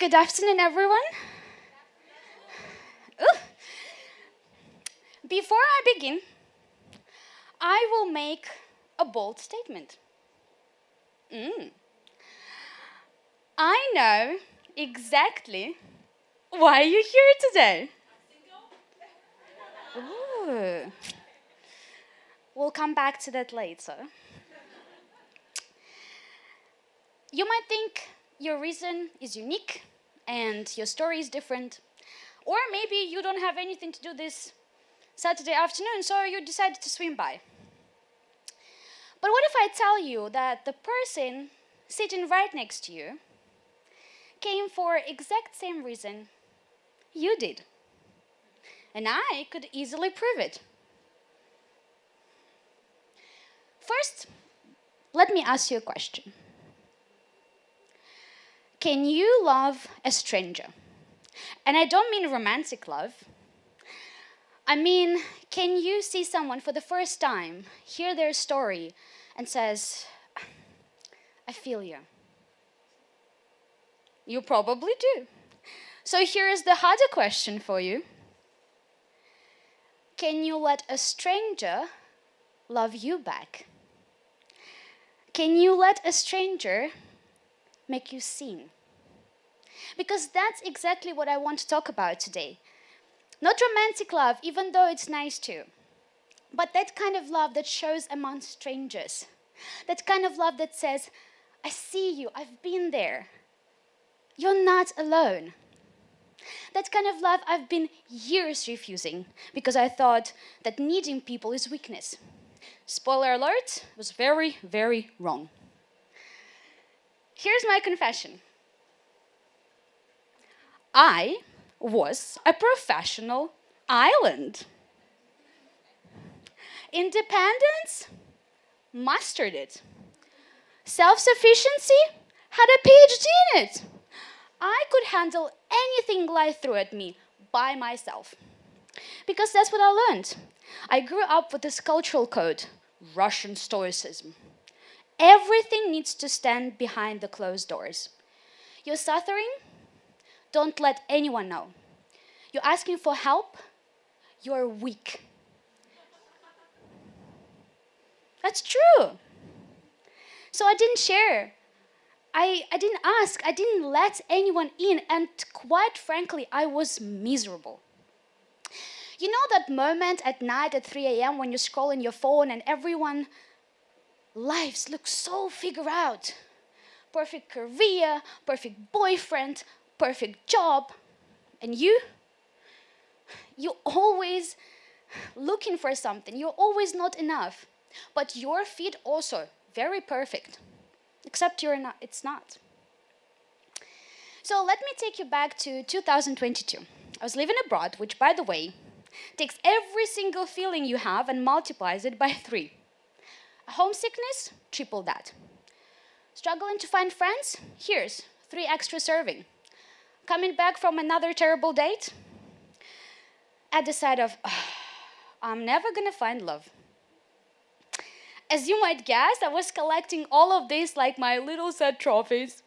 Good afternoon, everyone. Ooh. Before I begin, I will make a bold statement. I know exactly why you're here today. Ooh. We'll come back to that later. You might think your reason is unique and your story is different. Or maybe you don't have anything to do this Saturday afternoon, so you decided to swim by. But what if I tell you that the person sitting right next to you came for exact same reason you did? And I could easily prove it. First, let me ask you a question. Can you love a stranger? And I don't mean romantic love. I mean, can you see someone for the first time, hear their story, and says, I feel you? You probably do. So here is the harder question for you. Can you let a stranger love you back? Can you let a stranger make you seen? Because that's exactly what I want to talk about today. Not romantic love, even though it's nice too, but that kind of love that shows among strangers. That kind of love that says, I see you, I've been there. You're not alone. That kind of love I've been years refusing because I thought that needing people is weakness. Spoiler alert, was very, very wrong. Here's my confession. I was a professional island. Independence? Mastered it. Self-sufficiency? Had a PhD in it. I could handle anything life threw at me by myself. Because that's what I learned. I grew up with this cultural code, Russian Stoicism. Everything needs to stand behind the closed doors. You're suffering? Don't let anyone know. You're asking for help? You're weak. That's true. So I didn't share. I didn't ask. I didn't let anyone in. And quite frankly, I was miserable. You know that moment at night at 3 a.m. when you're scrolling your phone and everyone's lives look so figured out? Perfect career, perfect boyfriend, perfect job. And you're always looking for something. You're always not enough. But your feed also very perfect. Except you're not, it's not. So let me take you back to 2022. I was living abroad, which by the way, takes every single feeling you have and multiplies it by 3. Homesickness, triple that. Struggling to find friends? Here's 3 extra serving. Coming back from another terrible date? At the side of, I'm never gonna find love. As you might guess, I was collecting all of this like my little sad trophies.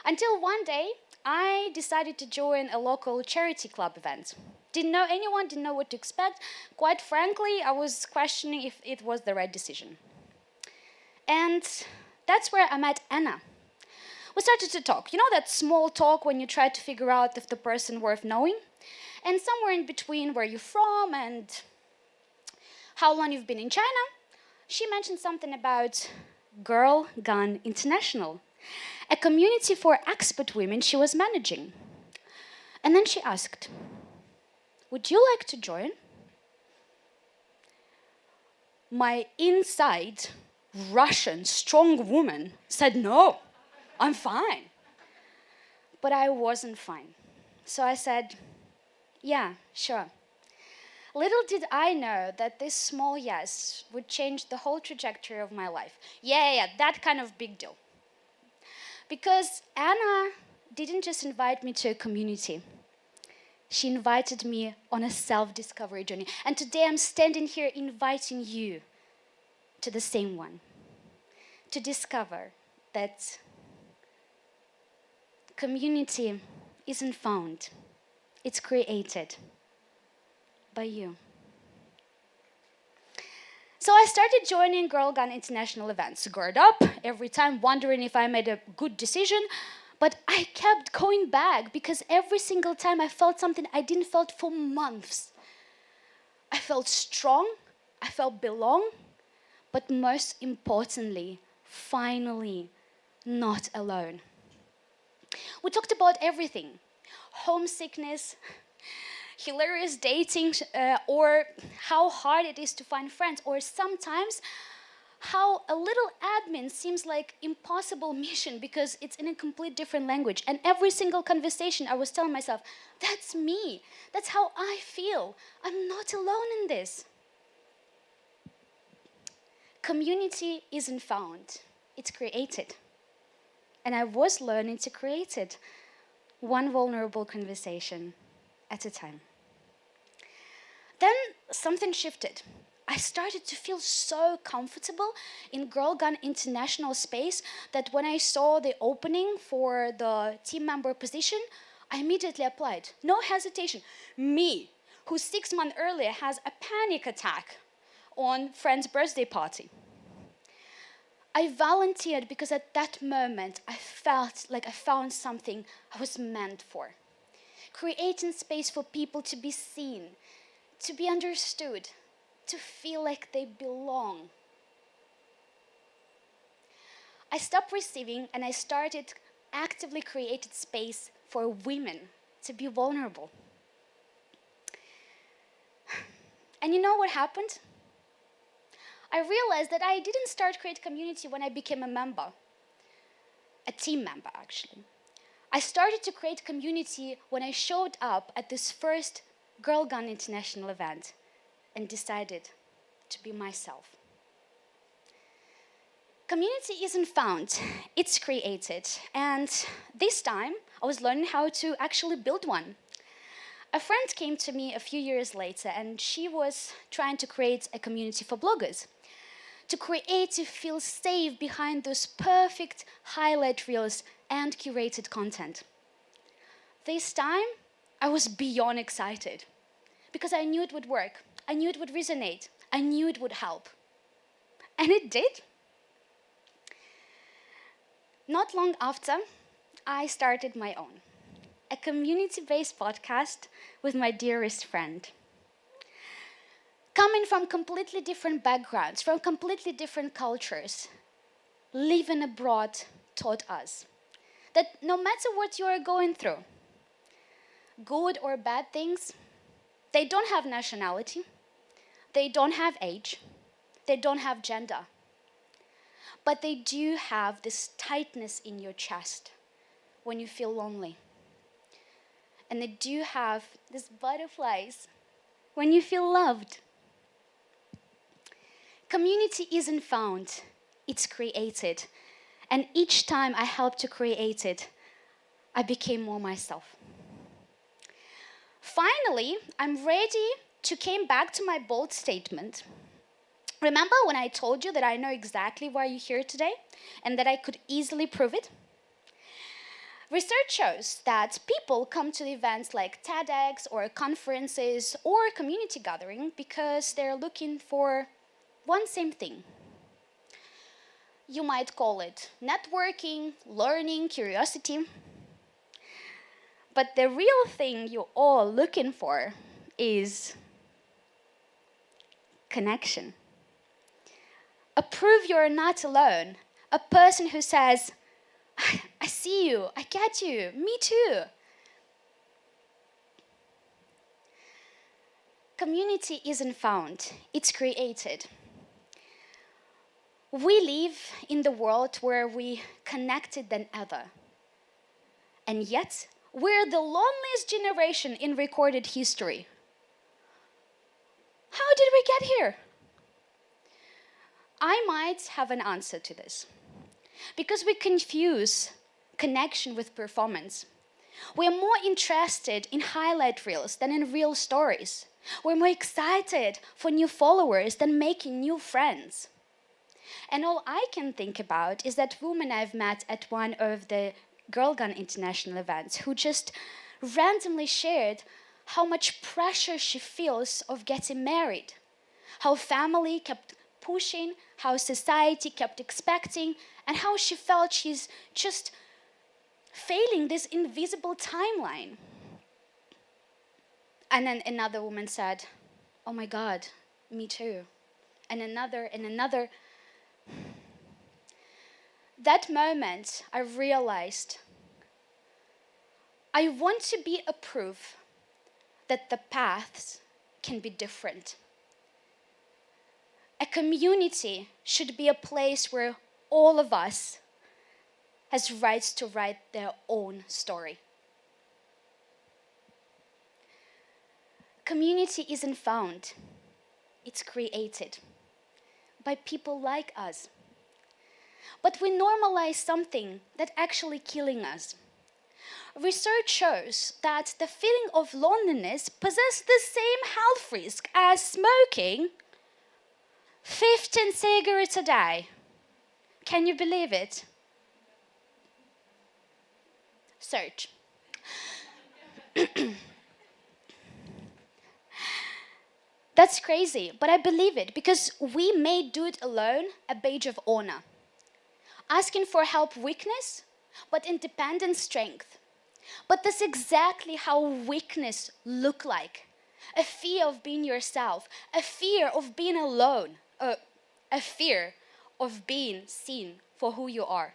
Until one day, I decided to join a local charity club event. Didn't know anyone, didn't know what to expect. Quite frankly, I was questioning if it was the right decision. And that's where I met Anna. We started to talk. You know that small talk when you try to figure out if the person worth knowing? And somewhere in between where you're from and how long you've been in China, she mentioned something about Girl Gone International, a community for expat women she was managing. And then she asked, would you like to join? My inside Russian strong woman said, no, I'm fine. But I wasn't fine. So I said, yeah, sure. Little did I know that this small yes would change the whole trajectory of my life. Yeah, that kind of big deal. Because Anna didn't just invite me to a community. She invited me on a self-discovery journey. And today I'm standing here inviting you to the same one. To discover that Community isn't found, it's created by you. So I started joining Girl Gun international events, gird up, every time wondering if I made a good decision, but I kept going back because every single time I felt something I didn't felt for months. I felt strong, I felt belong, but most importantly, finally, not alone. We talked about everything: homesickness, hilarious dating, or how hard it is to find friends, or sometimes how a little admin seems like impossible mission because it's in a complete different language. And every single conversation I was telling myself, that's me, that's how I feel, I'm not alone in this. Community isn't found, it's created. And I was learning to create it, one vulnerable conversation at a time. Then something shifted. I started to feel so comfortable in Girl Gun international space that when I saw the opening for the team member position, I immediately applied. No hesitation. Me, who 6 months earlier has a panic attack on friend's birthday party. I volunteered because at that moment I felt like I found something I was meant for. Creating space for people to be seen, to be understood, to feel like they belong. I stopped receiving and I started actively creating space for women to be vulnerable. And you know what happened? I realized that I didn't start create community when I became a member, a team member actually. I started to create community when I showed up at this first Girl Gun international event and decided to be myself. Community isn't found, it's created. And this time, I was learning how to actually build one. A friend came to me a few years later, and she was trying to create a community for bloggers. To feel safe behind those perfect highlight reels and curated content. This time, I was beyond excited because I knew it would work. I knew it would resonate. I knew it would help. And it did. Not long after, I started my own, a community-based podcast with my dearest friend. Coming from completely different backgrounds, from completely different cultures, living abroad taught us that no matter what you are going through, good or bad things, they don't have nationality, they don't have age, they don't have gender, but they do have this tightness in your chest when you feel lonely. And they do have these butterflies when you feel loved. Community isn't found, it's created. And each time I helped to create it, I became more myself. Finally, I'm ready to come back to my bold statement. Remember when I told you that I know exactly why you're here today and that I could easily prove it? Research shows that people come to events like TEDx or conferences or community gathering because they're looking for one same thing. You might call it networking, learning, curiosity. But the real thing you're all looking for is connection. A proof you're not alone. A person who says, I see you, I get you, me too. Community isn't found, it's created. We live in the world where we connected than ever. And yet, we're the loneliest generation in recorded history. How did we get here? I might have an answer to this. Because we confuse connection with performance. We're more interested in highlight reels than in real stories. We're more excited for new followers than making new friends. And all I can think about is that woman I've met at one of the Girl Gun International events who just randomly shared how much pressure she feels of getting married, how family kept pushing, how society kept expecting, and how she felt she's just failing this invisible timeline. And then another woman said, "Oh my God, me too." And another. That moment, I realized I want to be a proof that the paths can be different. A community should be a place where all of us has rights to write their own story. Community isn't found, it's created by people like us. But we normalize something that's actually killing us. Research shows that the feeling of loneliness possesses the same health risk as smoking 15 cigarettes a day. Can you believe it? Search. That's crazy, but I believe it because we may do it alone a badge of honor. Asking for help weakness, but independence strength. But that's exactly how weakness look like. A fear of being yourself, a fear of being alone, a fear of being seen for who you are.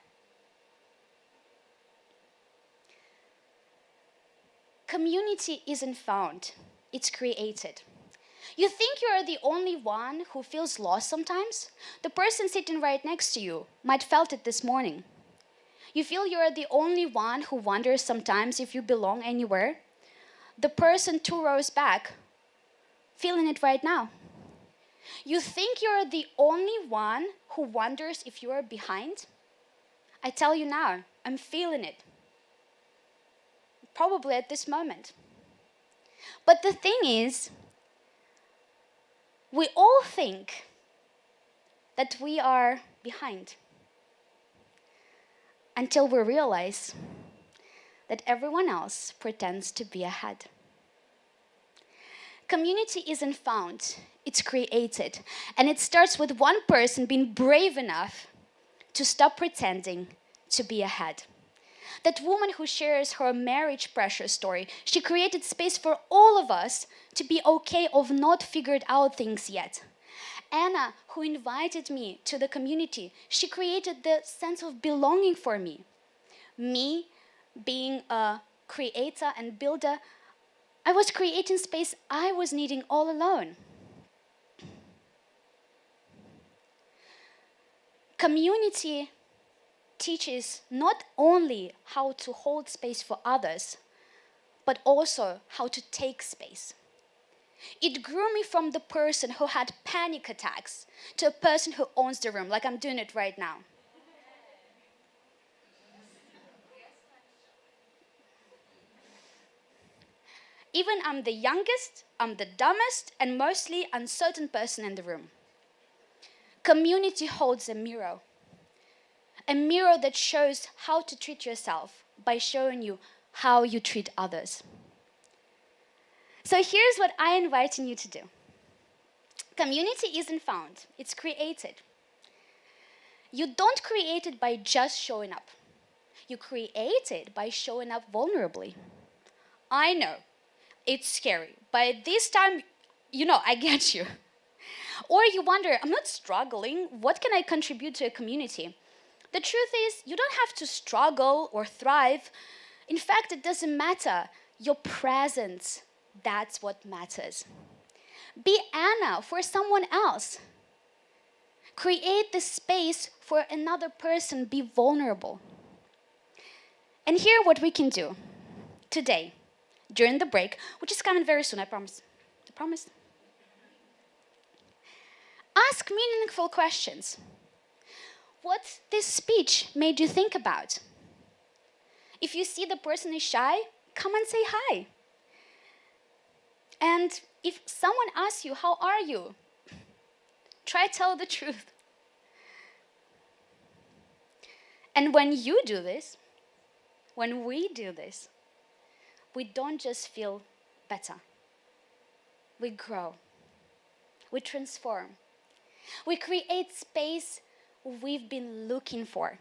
Community isn't found, it's created. You think you're the only one who feels lost sometimes? The person sitting right next to you might felt it this morning. You feel you're the only one who wonders sometimes if you belong anywhere? The person 2 rows back, feeling it right now. You think you're the only one who wonders if you are behind? I tell you now, I'm feeling it. Probably at this moment. But the thing is, we all think that we are behind until we realize that everyone else pretends to be ahead. Community isn't found, it's created. And it starts with one person being brave enough to stop pretending to be ahead. That woman who shares her marriage pressure story, she created space for all of us to be okay of not figured out things yet. Anna, who invited me to the community, she created the sense of belonging for me. Me, being a creator and builder, I was creating space I was needing all alone. Community teaches not only how to hold space for others, but also how to take space. It grew me from the person who had panic attacks to a person who owns the room, like I'm doing it right now. Even I'm the youngest, I'm the dumbest, and mostly uncertain person in the room. Community holds a mirror that shows how to treat yourself by showing you how you treat others. So here's what I'm inviting you to do. Community isn't found, it's created. You don't create it by just showing up. You create it by showing up vulnerably. I know, it's scary, but this time, I get you. Or you wonder, I'm not struggling, what can I contribute to a community? The truth is, you don't have to struggle or thrive. In fact, it doesn't matter. Your presence, that's what matters. Be Anna for someone else. Create the space for another person, be vulnerable. And here what we can do today, during the break, which is coming very soon, I promise. I promise. Ask meaningful questions. What this speech made you think about? If you see the person is shy, come and say hi. And if someone asks you, how are you? Try to tell the truth. And when you do this, When we do this, we don't just feel better. We grow. We transform. We create space we've been looking for.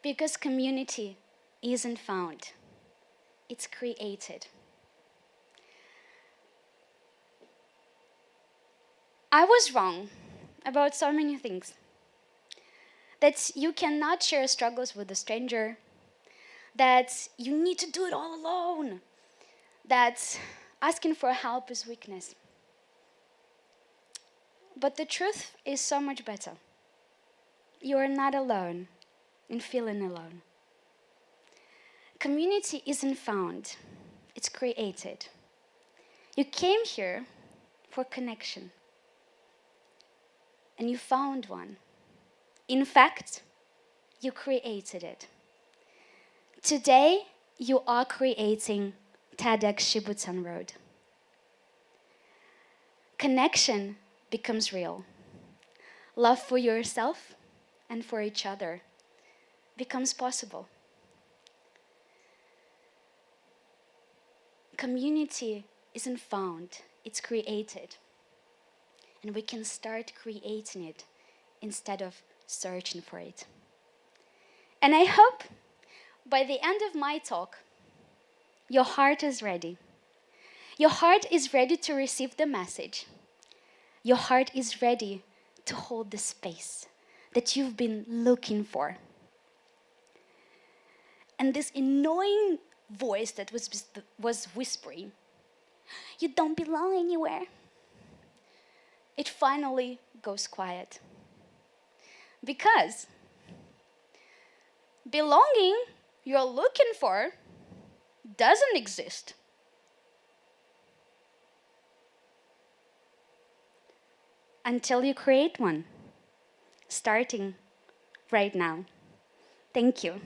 Because community isn't found, it's created. I was wrong about so many things. That you cannot share struggles with a stranger, that you need to do it all alone, that asking for help is weakness. But the truth is so much better. You are not alone in feeling alone. Community isn't found, it's created. You came here for connection, and you found one. In fact, you created it. Today, you are creating TEDxShibocun Road. Connection becomes real. Love for yourself and for each other becomes possible. Community isn't found, it's created. And we can start creating it instead of searching for it. And I hope by the end of my talk, your heart is ready. Your heart is ready to receive the message. Your heart is ready to hold the space that you've been looking for. And this annoying voice that was whispering, "You don't belong anywhere," it finally goes quiet. Because belonging you're looking for doesn't exist. Until you create one, starting right now. Thank you.